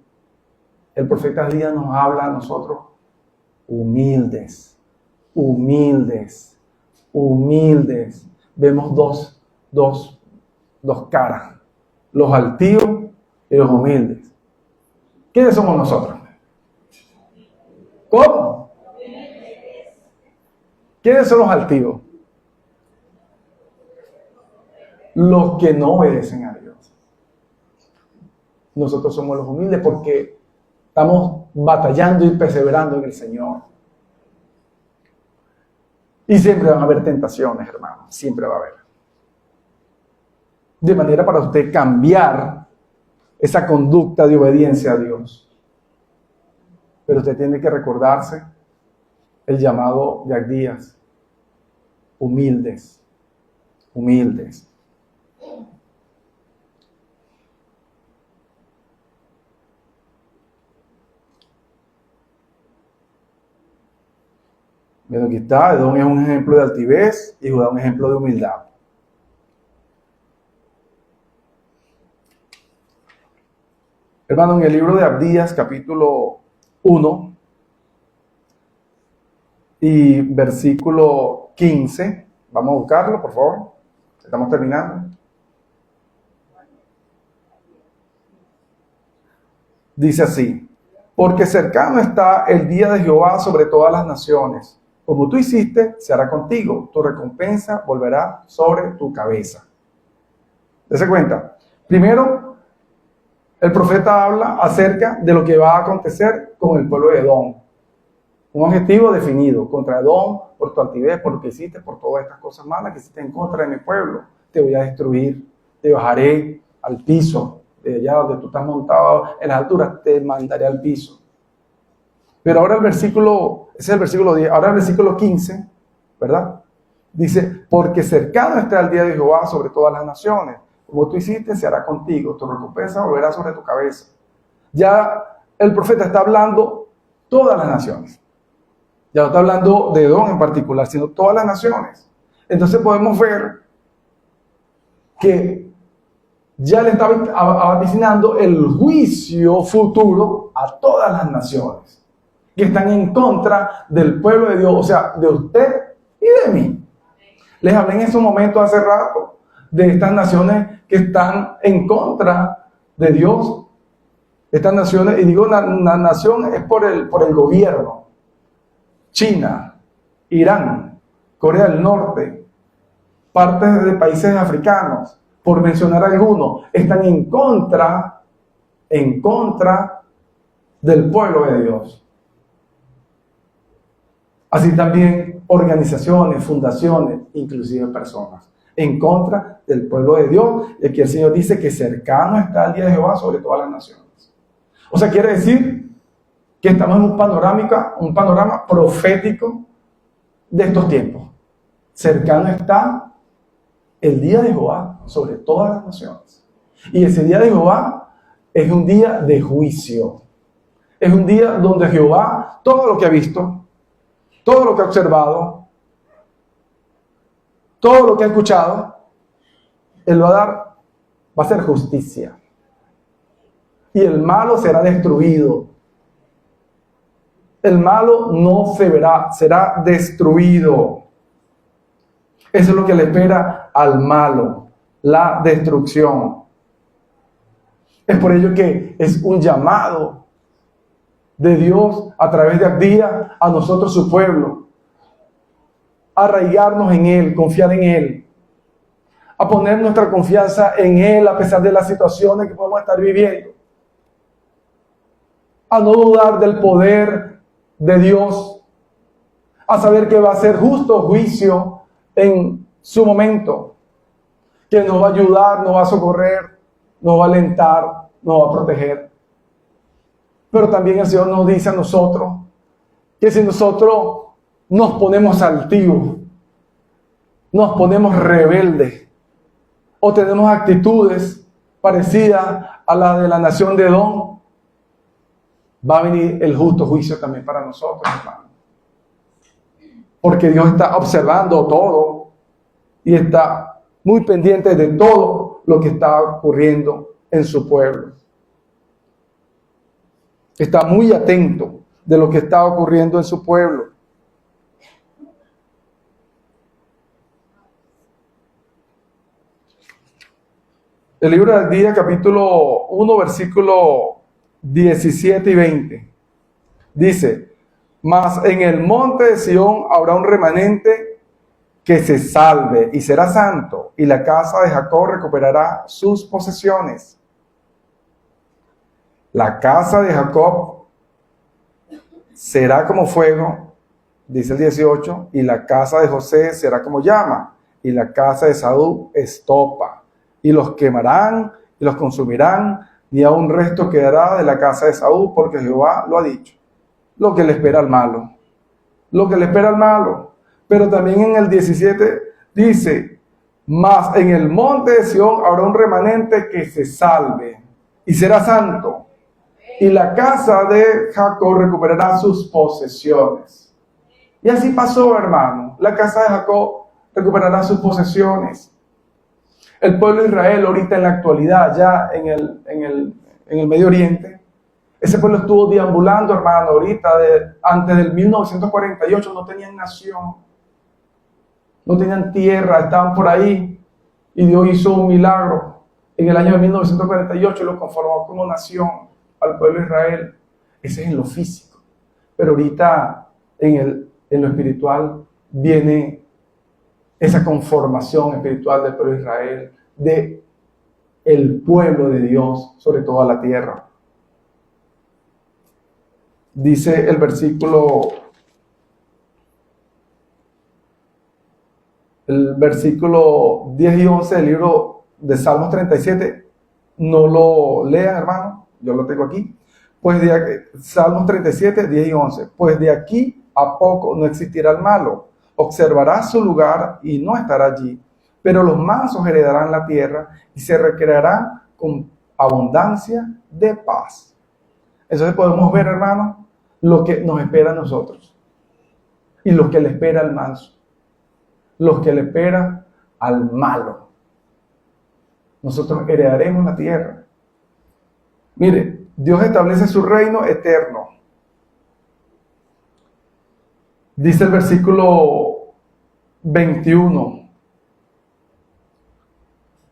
el profeta Elías nos habla a nosotros humildes, humildes, humildes. Vemos dos caras, los altivos y los humildes. ¿Quiénes somos nosotros? ¿Cómo? ¿Quiénes son los altivos? Los que no obedecen a Dios. Nosotros somos los humildes porque estamos batallando y perseverando en el Señor. Y siempre van a haber tentaciones, hermano. Siempre va a haber. De manera para usted cambiar esa conducta de obediencia a Dios. Pero usted tiene que recordarse el llamado de Abdías. Humildes. Humildes. Pero aquí está, Edom es un ejemplo de altivez y Judá un ejemplo de humildad. Hermano, en el libro de Abdías, capítulo 1 y versículo 15, vamos a buscarlo, por favor. Estamos terminando. Dice así: porque cercano está el día de Jehová sobre todas las naciones. Como tú hiciste, se hará contigo. Tu recompensa volverá sobre tu cabeza. Dese cuenta. Primero, el profeta habla acerca de lo que va a acontecer con el pueblo de Edom. Un objetivo definido contra Edom por tu altivez, por lo que hiciste, por todas estas cosas malas que hiciste en contra de mi pueblo. Te voy a destruir, te bajaré al piso, de allá donde tú estás montado en las alturas, te mandaré al piso. Pero ahora ese es el versículo 10, ahora el versículo 15, ¿verdad? Dice, porque cercano está el día de Jehová sobre todas las naciones. Como tú hiciste, se hará contigo, tu recompensa volverá sobre tu cabeza. Ya el profeta está hablando todas las naciones. Ya no está hablando de Edom en particular, sino todas las naciones. Entonces podemos ver que ya le está vaticinando el juicio futuro a todas las naciones que están en contra del pueblo de Dios, o sea, de usted y de mí. Les hablé en ese momento hace rato de estas naciones que están en contra de Dios. Estas naciones, y digo una nación es por el gobierno. China, Irán, Corea del Norte, partes de países africanos, por mencionar algunos, están en contra del pueblo de Dios. Así también organizaciones, fundaciones, inclusive personas, en contra del pueblo de Dios. Y aquí el Señor dice que cercano está el día de Jehová sobre todas las naciones. O sea, quiere decir que estamos en un panorama profético de estos tiempos. Cercano está el día de Jehová sobre todas las naciones. Y ese día de Jehová es un día de juicio. Es un día donde Jehová, todo lo que ha visto, todo lo que ha observado, todo lo que ha escuchado, Él va a hacer justicia. Y el malo será destruido. El malo no se verá, será destruido. Eso es lo que le espera al malo, la destrucción. Es por ello que es un llamado de Dios a través de Abdías a nosotros, su pueblo, a arraigarnos en Él, confiar en Él, a poner nuestra confianza en Él a pesar de las situaciones que podemos estar viviendo, a no dudar del poder de Dios, a saber que va a ser justo juicio en su momento, que nos va a ayudar, nos va a socorrer, nos va a alentar, nos va a proteger. Pero también el Señor nos dice a nosotros que si nosotros nos ponemos altivos, nos ponemos rebeldes o tenemos actitudes parecidas a las de la nación de Edom, va a venir el justo juicio también para nosotros, hermano. Porque Dios está observando todo y está muy pendiente de todo lo que está ocurriendo en su pueblo. Está muy atento de lo que está ocurriendo en su pueblo. El libro de Abdías, capítulo 1, versículo 17 y 20. Dice: mas en el monte de Sión habrá un remanente que se salve y será santo, y la casa de Jacob recuperará sus posesiones. La casa de Jacob será como fuego, dice el 18, y la casa de José será como llama, y la casa de Saúl estopa, y los quemarán y los consumirán, ni aun resto quedará de la casa de Saúl, porque Jehová lo ha dicho. Lo que le espera al malo, lo que le espera al malo. Pero también en el 17 dice: mas en el monte de Sión habrá un remanente que se salve y será santo, y la casa de Jacob recuperará sus posesiones. Y así pasó, hermano. La casa de Jacob recuperará sus posesiones. El pueblo de Israel ahorita en la actualidad, ya en el Medio Oriente, ese pueblo estuvo deambulando, hermano, ahorita, antes del 1948, no tenían nación, no tenían tierra, estaban por ahí, y Dios hizo un milagro. En el año de 1948 lo conformó como nación al pueblo de Israel. Ese es en lo físico. Pero ahorita en lo espiritual viene esa conformación espiritual del pueblo de Israel, de el pueblo de Dios sobre toda la tierra. Dice el versículo 10 y 11 del libro de Salmos 37. No lo lean, hermano, yo lo tengo aquí. Pues Salmos 37, 10 y 11. Pues de aquí a poco no existirá el malo, observará su lugar y no estará allí. Pero los mansos heredarán la tierra y se recrearán con abundancia de paz. Entonces podemos ver, hermano, lo que nos espera a nosotros y lo que le espera al manso, lo que le espera al malo. Nosotros heredaremos la tierra. Mire, Dios establece su reino eterno. Dice el versículo 21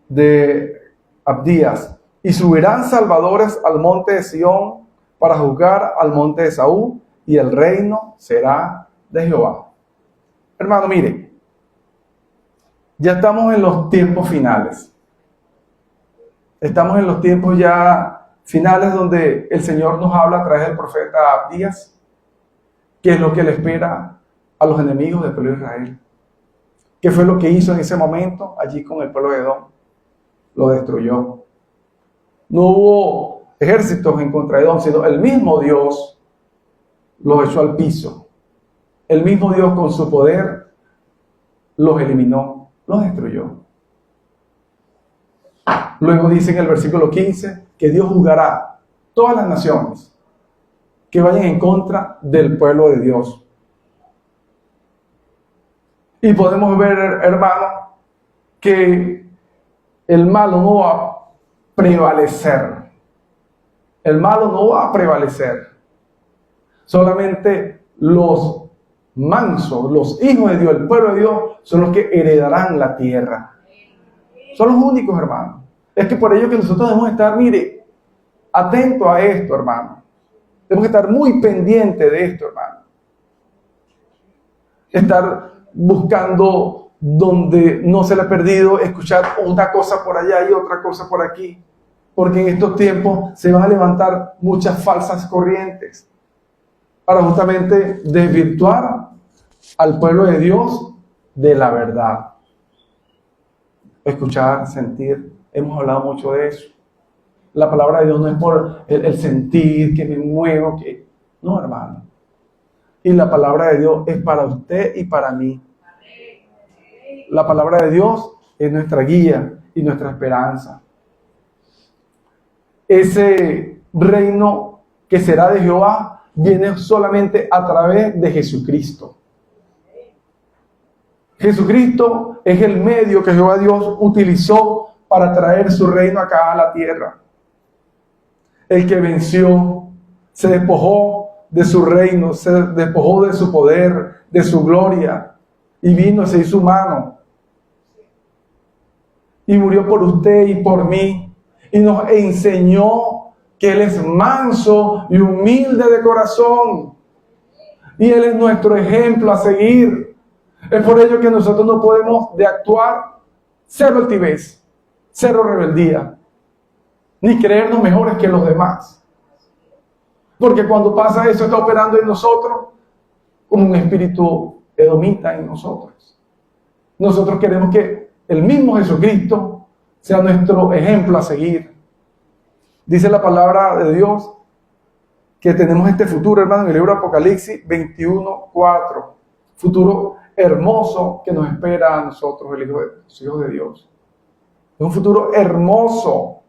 de Abdías: y subirán salvadores al monte de Sión para juzgar al monte de Saúl, y el reino será de Jehová. Hermano, mire, ya estamos en los tiempos finales. Estamos en los tiempos ya finales donde el Señor nos habla a través del profeta Abdías qué es lo que le espera a los enemigos del pueblo de Israel. ¿Qué fue lo que hizo en ese momento allí con el pueblo de Edom? Lo destruyó. No hubo ejércitos en contra de Edom, sino el mismo Dios los echó al piso. El mismo Dios con su poder los eliminó, los destruyó. Luego dice en el versículo 15 que Dios juzgará todas las naciones que vayan en contra del pueblo de Dios. Y podemos ver, hermano, que el malo no va a prevalecer. El malo no va a prevalecer. Solamente los manso, los hijos de Dios, el pueblo de Dios, son los que heredarán la tierra. Son los únicos, hermano. Es que por ello que nosotros debemos estar, mire, atentos a esto, hermano. Debemos estar muy pendientes de esto, hermano. Estar buscando donde no se le ha perdido, escuchar una cosa por allá y otra cosa por aquí. Porque en estos tiempos se van a levantar muchas falsas corrientes para justamente desvirtuar al pueblo de Dios de la verdad. Escuchar, sentir, hemos hablado mucho de eso. La palabra de Dios no es por el sentir, que me muevo, que... No, hermano. Y la palabra de Dios es para usted y para mí. La palabra de Dios es nuestra guía y nuestra esperanza. Ese reino que será de Jehová viene solamente a través de Jesucristo. Jesucristo es el medio que Jehová Dios utilizó para traer su reino acá a la tierra. El que venció, se despojó de su reino, se despojó de su poder, de su gloria, y vino y se hizo humano. Y murió por usted y por mí, y nos enseñó que Él es manso y humilde de corazón, y Él es nuestro ejemplo a seguir. Es por ello que nosotros no podemos de actuar cero altivez, cero rebeldía, ni creernos mejores que los demás. Porque cuando pasa eso, está operando en nosotros como un espíritu edomita en nosotros. Nosotros queremos que el mismo Jesucristo sea nuestro ejemplo a seguir. Dice la palabra de Dios que tenemos este futuro, hermano, en el libro de Apocalipsis 21:4. Futuro hermoso que nos espera a nosotros, los hijos de Dios. Es un futuro hermoso.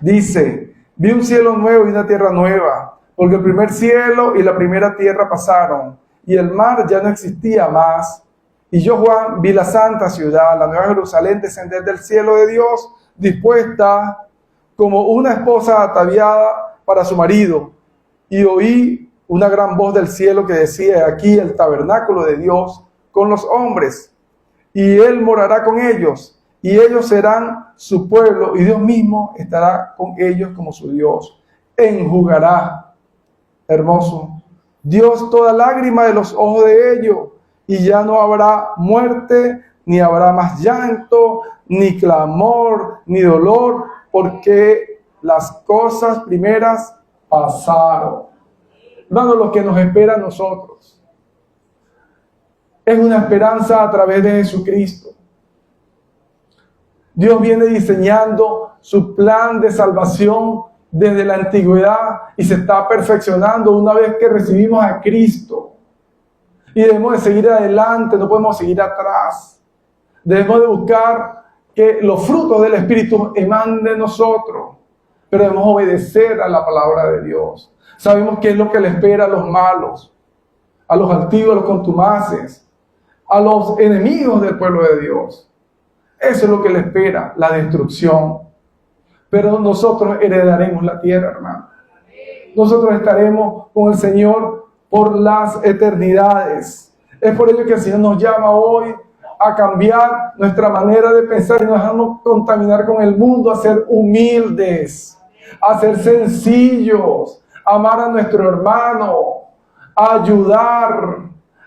Dice, vi un cielo nuevo y una tierra nueva, porque el primer cielo y la primera tierra pasaron, y el mar ya no existía más. Y yo, Juan, vi la santa ciudad, la nueva Jerusalén, descender del cielo de Dios, dispuesta como una esposa ataviada para su marido. Y oí una gran voz del cielo que decía, aquí el tabernáculo de Dios con los hombres, y Él morará con ellos, y ellos serán su pueblo, y Dios mismo estará con ellos como su Dios. Enjugará, hermoso, Dios toda lágrima de los ojos de ellos, y ya no habrá muerte, ni habrá más llanto, ni clamor, ni dolor, porque las cosas primeras pasaron. Hermano, lo que nos espera a nosotros es una esperanza a través de Jesucristo. Dios viene diseñando su plan de salvación desde la antigüedad y se está perfeccionando una vez que recibimos a Cristo. Y debemos de seguir adelante, no podemos seguir atrás. Debemos de buscar que los frutos del Espíritu emanen de nosotros, pero debemos obedecer a la palabra de Dios. Sabemos qué es lo que le espera a los malos, a los altivos, a los contumaces, a los enemigos del pueblo de Dios. Eso es lo que le espera, la destrucción. Pero nosotros heredaremos la tierra, hermano. Nosotros estaremos con el Señor por las eternidades. Es por ello que el Señor nos llama hoy a cambiar nuestra manera de pensar y no dejarnos contaminar con el mundo, a ser humildes, a ser sencillos, a amar a nuestro hermano, a ayudar,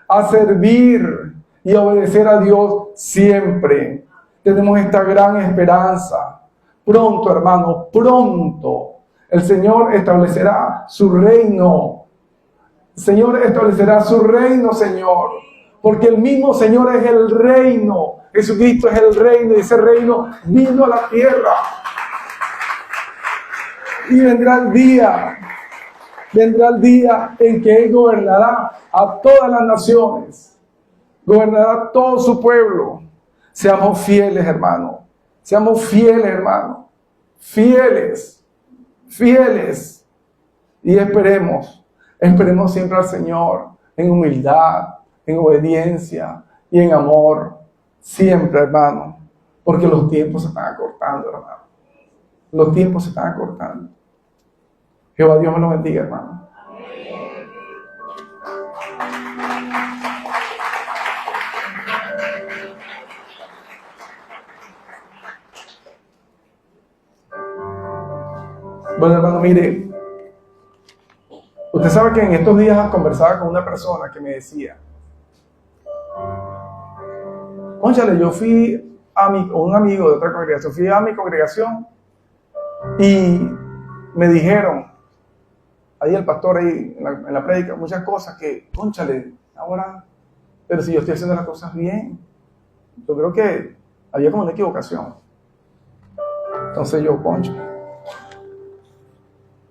a servir y a obedecer a Dios siempre. Tenemos esta gran esperanza. Pronto, hermano, pronto el Señor establecerá su reino. El Señor establecerá su reino, Señor. Porque el mismo Señor es el reino. Jesucristo es el reino y ese reino vino a la tierra. Y vendrá el día en que Él gobernará a todas las naciones. Gobernará a todo su pueblo. Seamos fieles, hermano. Seamos fieles, hermano. Fieles. Fieles. Y esperemos siempre al Señor en humildad, en obediencia y en amor. Siempre, hermano. Porque los tiempos se están acortando, hermano. Los tiempos se están acortando. Jehová Dios me lo bendiga, hermano. Bueno, hermano, mire, usted sabe que en estos días conversaba con una persona que me decía, cónchale, yo fui a un amigo de otra congregación, fui a mi congregación y me dijeron, ahí el pastor ahí en la prédica, muchas cosas que, cónchale, ahora, pero si yo estoy haciendo las cosas bien, yo creo que había como una equivocación. Entonces yo, concho,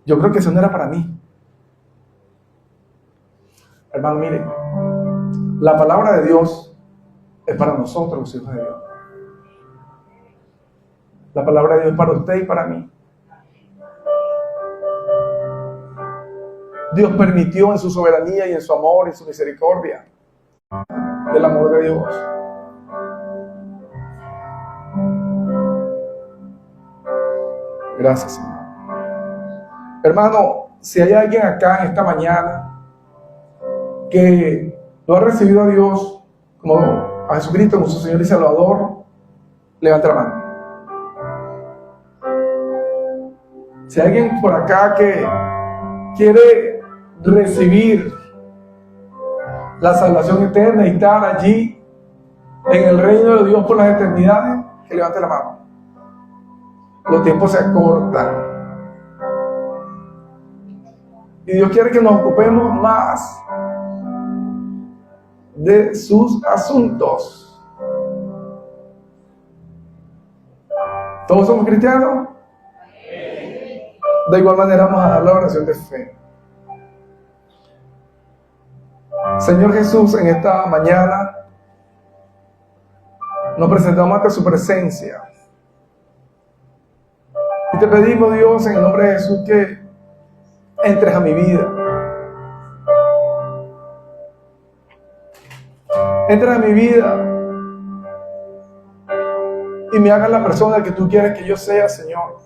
yo creo que eso no era para mí. Hermano, mire, la palabra de Dios es para nosotros, los hijos de Dios. La palabra de Dios es para usted y para mí. Dios permitió en su soberanía y en su amor y en su misericordia del amor de Dios. Gracias, Señor. Hermano, si hay alguien acá en esta mañana que no ha recibido a Dios como a Jesucristo como su Señor y Salvador, levante la mano. Si hay alguien por acá que quiere recibir la salvación eterna y estar allí en el reino de Dios por las eternidades, que levante la mano. Los tiempos se acortan. Y Dios quiere que nos ocupemos más de sus asuntos. ¿Todos somos cristianos? De igual manera vamos a dar la oración de fe. Señor Jesús, en esta mañana nos presentamos ante su presencia. Y te pedimos, Dios, en el nombre de Jesús, que entres a mi vida. Entra a mi vida y me hagas la persona que tú quieres que yo sea, Señor.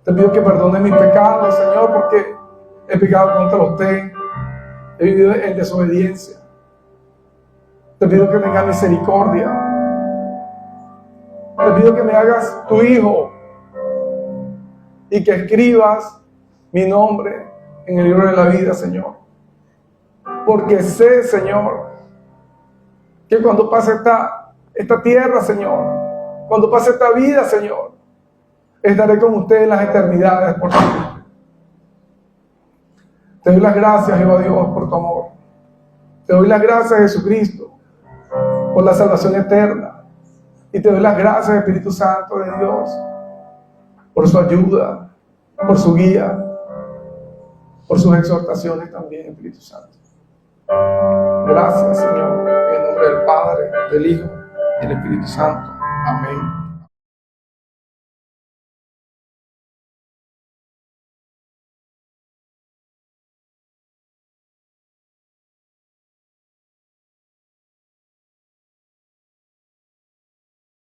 Te pido que perdones mis pecados, Señor, porque he pecado contra usted. He vivido en desobediencia. Te pido que tengas misericordia. Te pido que me hagas tu hijo y que escribas mi nombre en el libro de la vida, Señor. Porque sé, Señor, que cuando pase esta tierra, Señor, cuando pase esta vida, Señor, estaré con usted en las eternidades por siempre. Te doy las gracias, Jehová Dios, por tu amor. Te doy las gracias, Jesucristo, por la salvación eterna. Y te doy las gracias, Espíritu Santo de Dios, por su ayuda, por su guía, por sus exhortaciones también, Espíritu Santo. Gracias, Señor, en el nombre del Padre, del Hijo y del Espíritu Santo. Amén.